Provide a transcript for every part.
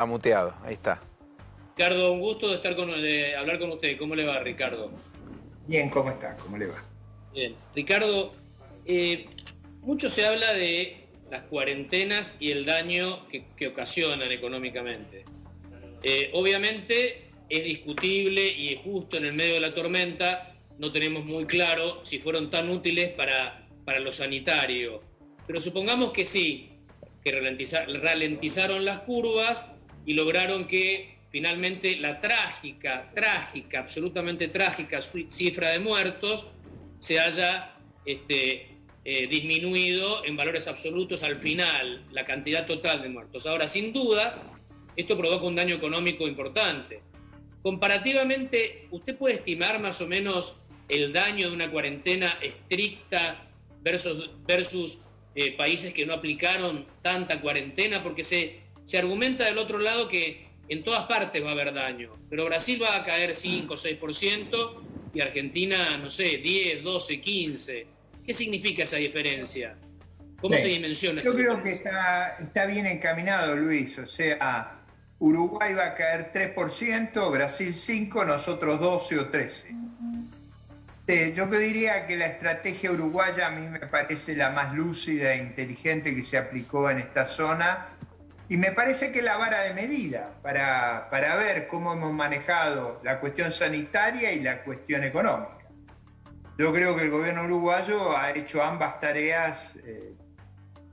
Ha muteado, ahí está. Ricardo, un gusto de hablar con usted. ¿Cómo le va, Ricardo? Bien, ¿cómo está? ¿Cómo le va? Bien. Ricardo, mucho se habla de las cuarentenas y el daño que ocasionan económicamente. Obviamente es discutible y justo en el medio de la tormenta no tenemos muy claro si fueron tan útiles para lo sanitario. Pero supongamos que sí, que ralentizaron las curvas y lograron que finalmente la trágica, absolutamente trágica cifra de muertos se haya disminuido en valores absolutos al final, la cantidad total de muertos. Ahora, sin duda, esto provoca un daño económico importante. Comparativamente, ¿usted puede estimar más o menos el daño de una cuarentena estricta versus países que no aplicaron tanta cuarentena? Porque se argumenta del otro lado que en todas partes va a haber daño, pero Brasil va a caer 5 o 6% y Argentina, no sé, 10, 12, 15. ¿Qué significa esa diferencia? ¿Cómo se dimensiona esa diferencia? Yo creo que está bien encaminado, Luis. O sea, Uruguay va a caer 3%, Brasil 5%, nosotros 12 o 13%. Yo diría que la estrategia uruguaya a mí me parece la más lúcida e inteligente que se aplicó en esta zona. Y me parece que es la vara de medida para ver cómo hemos manejado la cuestión sanitaria y la cuestión económica. Yo creo que el gobierno uruguayo ha hecho ambas tareas,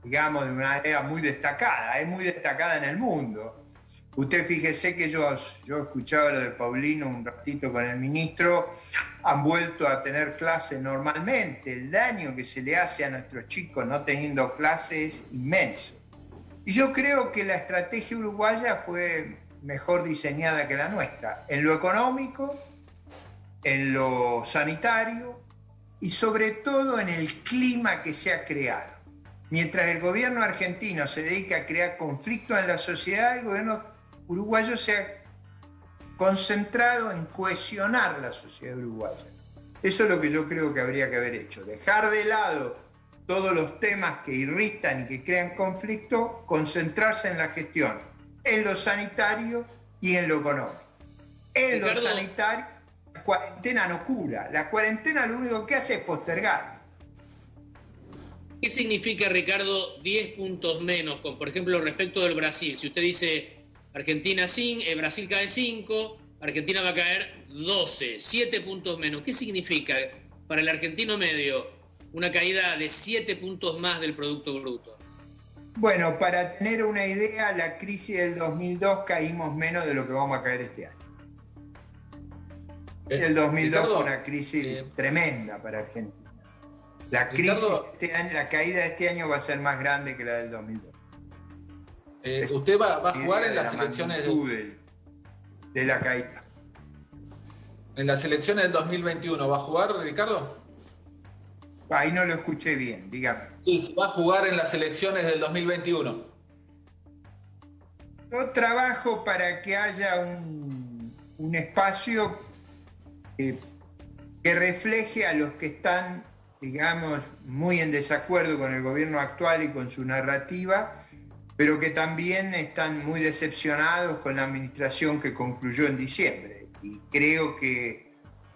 digamos, de una manera muy destacada. Es muy destacada en el mundo. Usted fíjese que yo escuchaba lo de Paulino un ratito con el ministro, han vuelto a tener clases normalmente. El daño que se le hace a nuestros chicos no teniendo clases es inmenso. Y yo creo que la estrategia uruguaya fue mejor diseñada que la nuestra, en lo económico, en lo sanitario y sobre todo en el clima que se ha creado. Mientras el gobierno argentino se dedica a crear conflictos en la sociedad, el gobierno uruguayo se ha concentrado en cohesionar la sociedad uruguaya. Eso es lo que yo creo que habría que haber hecho, dejar de lado todos los temas que irritan y que crean conflicto, concentrarse en la gestión, en lo sanitario y en lo económico. En lo sanitario, la cuarentena no cura. La cuarentena lo único que hace es postergar. ¿Qué significa, Ricardo, 10 puntos menos, por ejemplo, respecto del Brasil? Si usted dice Argentina 5, Brasil cae 5, Argentina va a caer 12, 7 puntos menos. ¿Qué significa para el argentino medio una caída de 7 puntos más del Producto Bruto? Bueno, para tener una idea, la crisis del 2002 caímos menos de lo que vamos a caer este año. El 2002 Ricardo, fue una crisis tremenda para Argentina. La crisis Ricardo, este año, la caída de este año va a ser más grande que la del 2002. ¿Usted va a jugar en las elecciones de la caída? En las elecciones del 2021, ¿va a jugar, Ricardo? Ahí no lo escuché bien, dígame. Sí, va a jugar en las elecciones del 2021. Yo trabajo para que haya un espacio que refleje a los que están, digamos, muy en desacuerdo con el gobierno actual y con su narrativa, pero que también están muy decepcionados con la administración que concluyó en diciembre. Y creo que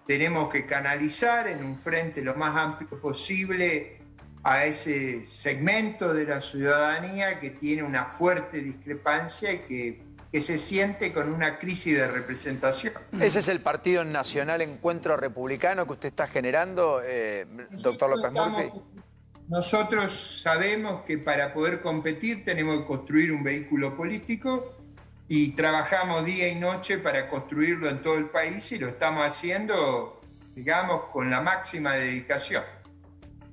tenemos que canalizar en un frente lo más amplio posible a ese segmento de la ciudadanía que tiene una fuerte discrepancia y que se siente con una crisis de representación. ¿Ese es el Partido Nacional Encuentro Republicano que usted está generando, doctor López Murphy? Nosotros sabemos que para poder competir tenemos que construir un vehículo político y trabajamos día y noche para construirlo en todo el país y lo estamos haciendo, digamos, con la máxima dedicación.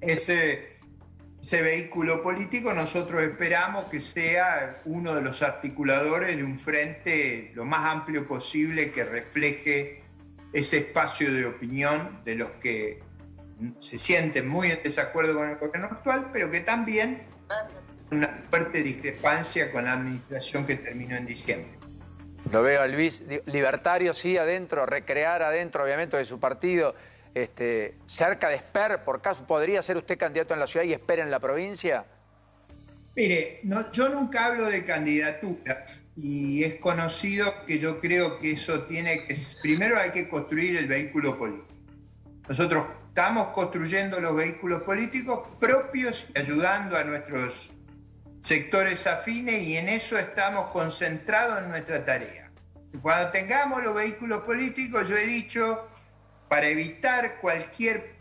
Ese vehículo político nosotros esperamos que sea uno de los articuladores de un frente lo más amplio posible que refleje ese espacio de opinión de los que se sienten muy en desacuerdo con el gobierno actual, pero que también una fuerte discrepancia con la administración que terminó en diciembre. Lo veo a Luis, libertario sí adentro, recrear adentro obviamente de su partido, cerca de Esper, por caso, ¿podría ser usted candidato en la ciudad y Esper en la provincia? Mire, yo nunca hablo de candidaturas y es conocido que yo creo que eso tiene que... Primero hay que construir el vehículo político. Nosotros estamos construyendo los vehículos políticos propios y ayudando a nuestros sectores afines y en eso estamos concentrados en nuestra tarea. Y cuando tengamos los vehículos políticos, yo he dicho, para evitar cualquier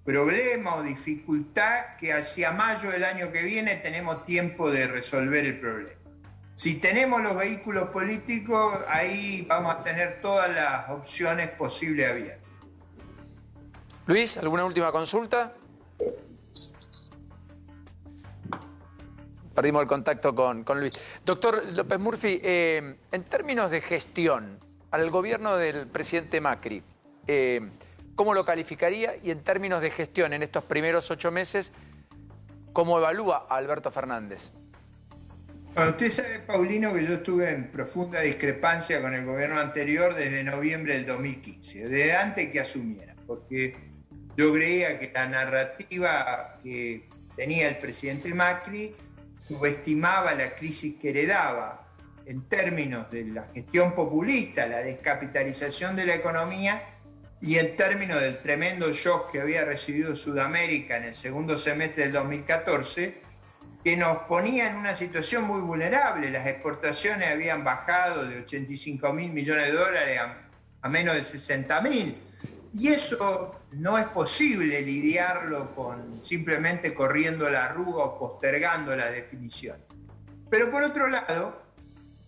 problema o dificultad, que hacia mayo del año que viene tenemos tiempo de resolver el problema. Si tenemos los vehículos políticos, ahí vamos a tener todas las opciones posibles abiertas. Luis, ¿alguna última consulta? Perdimos el contacto con Luis. Doctor López Murphy, en términos de gestión, al gobierno del presidente Macri, ¿cómo lo calificaría? Y en términos de gestión, en estos primeros 8 meses, ¿cómo evalúa a Alberto Fernández? Bueno, usted sabe, Paulino, que yo estuve en profunda discrepancia con el gobierno anterior desde noviembre del 2015, desde antes que asumiera, porque yo creía que la narrativa que tenía el presidente Macri subestimaba la crisis que heredaba en términos de la gestión populista, la descapitalización de la economía y en términos del tremendo shock que había recibido Sudamérica en el segundo semestre del 2014, que nos ponía en una situación muy vulnerable. Las exportaciones habían bajado de 85.000 millones de dólares a menos de 60.000. Y eso no es posible lidiarlo con simplemente corriendo la arruga o postergando la definición. Pero por otro lado,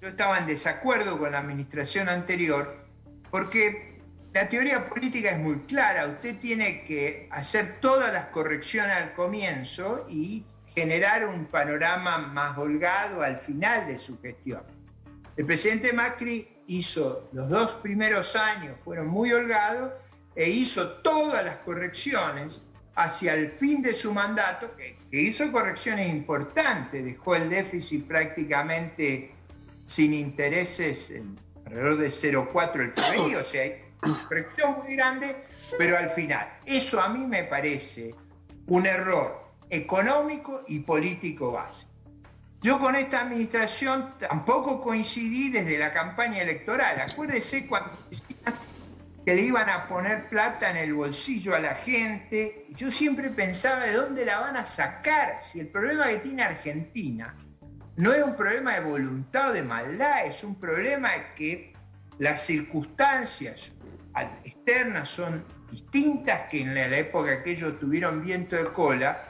yo estaba en desacuerdo con la administración anterior porque la teoría política es muy clara. Usted tiene que hacer todas las correcciones al comienzo y generar un panorama más holgado al final de su gestión. El presidente Macri hizo los 2 primeros años, fueron muy holgados, e hizo todas las correcciones hacia el fin de su mandato, que hizo correcciones importantes, dejó el déficit prácticamente sin intereses, alrededor de 0,4 el PBI, o sea, hay una corrección muy grande, pero al final, eso a mí me parece un error económico y político básico. Yo con esta administración tampoco coincidí desde la campaña electoral. Acuérdese cuando decían que le iban a poner plata en el bolsillo a la gente. Yo siempre pensaba de dónde la van a sacar, si el problema que tiene Argentina no es un problema de voluntad o de maldad, es un problema que las circunstancias externas son distintas que en la época que ellos tuvieron viento de cola,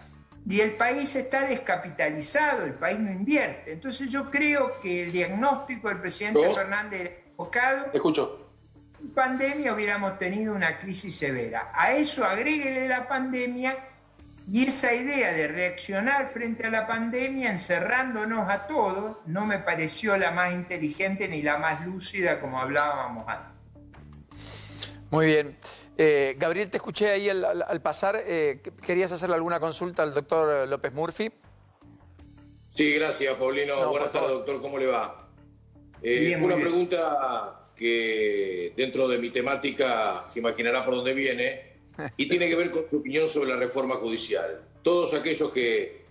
y el país está descapitalizado, el país no invierte. Entonces yo creo que el diagnóstico del presidente Fernández era enfocado. Escucho. En pandemia hubiéramos tenido una crisis severa. A eso agréguele la pandemia y esa idea de reaccionar frente a la pandemia encerrándonos a todos no me pareció la más inteligente ni la más lúcida como hablábamos antes. Muy bien. Gabriel, te escuché ahí al pasar. ¿Querías hacerle alguna consulta al doctor López Murphy? Sí, gracias, Paulino. Buenas tardes, doctor. ¿Cómo le va? Bien, una bien. pregunta que dentro de mi temática se imaginará por dónde viene y tiene que ver con tu opinión sobre la reforma judicial. Todos aquellos que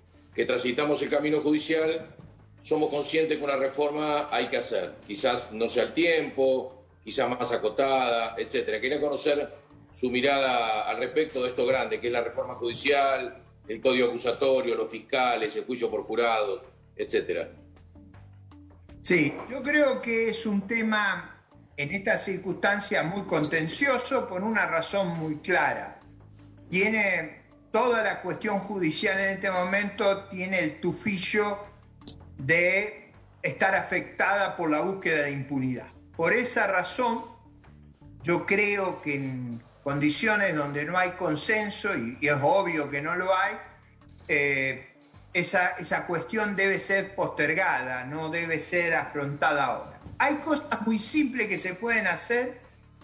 transitamos el camino judicial somos conscientes que una reforma hay que hacer. Quizás no sea el tiempo, quizás más acotada, etcétera. Quería conocer su mirada al respecto de esto grande, que es la reforma judicial, el código acusatorio, los fiscales, el juicio por jurados, etcétera. Sí, yo creo que es un tema en esta circunstancia muy contencioso por una razón muy clara. Tiene toda la cuestión judicial en este momento, tiene el tufillo de estar afectada por la búsqueda de impunidad. Por esa razón, yo creo que en condiciones donde no hay consenso, y es obvio que no lo hay, esa cuestión debe ser postergada, no debe ser afrontada ahora. Hay cosas muy simples que se pueden hacer,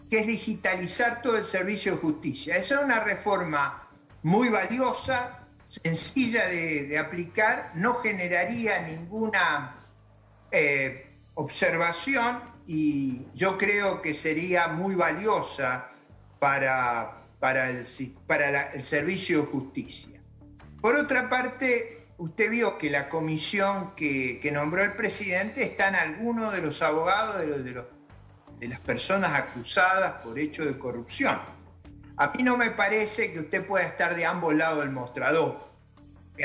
que es digitalizar todo el servicio de justicia. Esa es una reforma muy valiosa, sencilla de aplicar, no generaría ninguna observación y yo creo que sería muy valiosa para el servicio de justicia. Por otra parte, usted vio que la comisión que nombró el presidente están algunos de los abogados de las personas acusadas por hechos de corrupción. A mí no me parece que usted pueda estar de ambos lados del mostrador.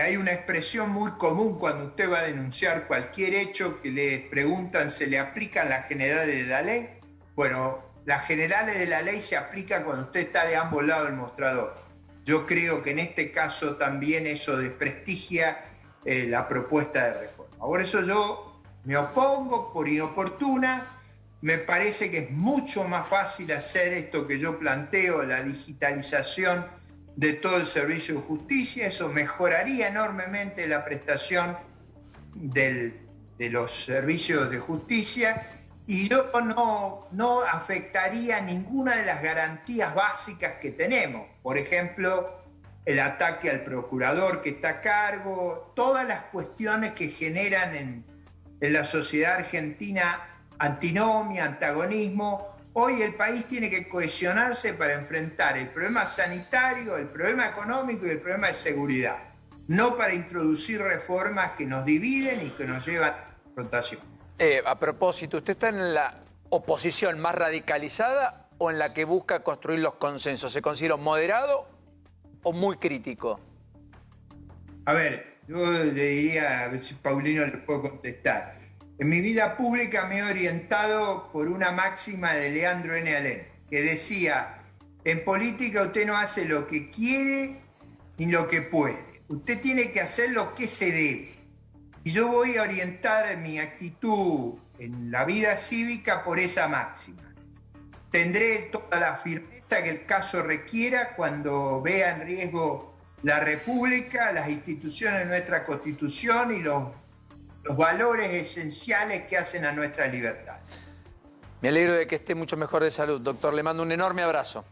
Hay una expresión muy común cuando usted va a denunciar cualquier hecho que le preguntan, ¿se le aplican las generales de la ley? Bueno, las generales de la ley se aplican cuando usted está de ambos lados del mostrador. Yo creo que en este caso también eso desprestigia la propuesta de reforma. Por eso yo me opongo por inoportuna. Me parece que es mucho más fácil hacer esto que yo planteo, la digitalización de todo el servicio de justicia. Eso mejoraría enormemente la prestación de los servicios de justicia y yo no afectaría ninguna de las garantías básicas que tenemos. Por ejemplo, el ataque al procurador que está a cargo, todas las cuestiones que generan en la sociedad argentina antinomia, antagonismo. Hoy el país tiene que cohesionarse para enfrentar el problema sanitario, el problema económico y el problema de seguridad, no para introducir reformas que nos dividen y que nos llevan a la confrontación. A propósito, ¿usted está en la oposición más radicalizada o en la que busca construir los consensos? ¿Se considera moderado o muy crítico? A ver, yo le diría, a ver si Paulino le puedo contestar. En mi vida pública me he orientado por una máxima de Leandro N. Alem, que decía, en política usted no hace lo que quiere ni lo que puede. Usted tiene que hacer lo que se debe. Y yo voy a orientar mi actitud en la vida cívica por esa máxima. Tendré toda la firmeza que el caso requiera cuando vea en riesgo la República, las instituciones de nuestra Constitución y los valores esenciales que hacen a nuestra libertad. Me alegro de que esté mucho mejor de salud, doctor. Le mando un enorme abrazo.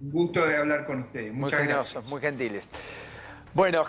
Un gusto de hablar con ustedes. Muchas gracias. Muy gentiles. Bueno.